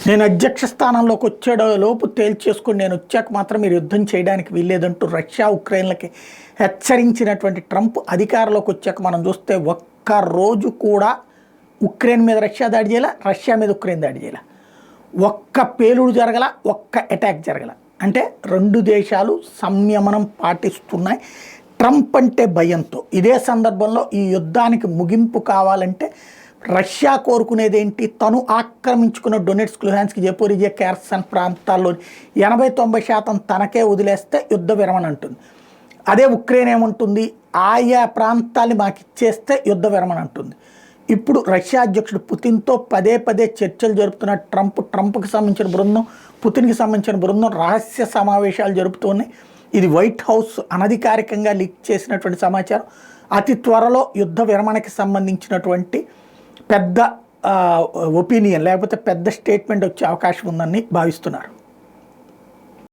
నేను అధ్యక్ష స్థానంలోకి వచ్చేలోపు తేల్చేసుకుని నేను వచ్చాక మాత్రం మీరు యుద్ధం చేయడానికి వీల్లేదంటూ రష్యా ఉక్రెయిన్లకి హెచ్చరించినటువంటి ట్రంప్ అధికారంలోకి వచ్చాక మనం చూస్తే ఒక్కరోజు కూడా ఉక్రెయిన్ మీద రష్యా దాడి చేయాల, రష్యా మీద ఉక్రెయిన్ దాడి చేయాల, ఒక్క పేలుడు జరగల, ఒక్క అటాక్ జరగల. అంటే రెండు దేశాలు సంయమనం పాటిస్తున్నాయి ట్రంప్ అంటే భయంతో. ఇదే సందర్భంలో ఈ యుద్ధానికి ముగింపు కావాలంటే రష్యా కోరుకునేది ఏంటి? తను ఆక్రమించుకున్న డొనెట్స్క్, లుహాన్స్క్, జపోరిజియా, ఖెర్సన్ ప్రాంతాల్లో 80-90% తనకే వదిలేస్తే యుద్ధ విరమణ అంటుంది. అదే ఉక్రెయిన్ ఏమంటుంది? ఆయా ప్రాంతాన్ని మాకు ఇచ్చేస్తే యుద్ధ విరమణ అంటుంది. ఇప్పుడు రష్యా అధ్యక్షుడు పుతిన్తో పదే చర్చలు జరుపుతున్న ట్రంప్కి సంబంధించిన బృందం, పుతిన్కి సంబంధించిన బృందం రహస్య సమావేశాలు జరుపుతున్నాయి. ఇది వైట్ హౌస్ అనధికారికంగా లీక్ చేసినటువంటి సమాచారం. అతి త్వరలో యుద్ధ విరమణకి సంబంధించినటువంటి పెద్ద ఒపీనియన్ లేకపోతే పెద్ద స్టేట్మెంట్ వచ్చే అవకాశం ఉందని భావిస్తున్నారు.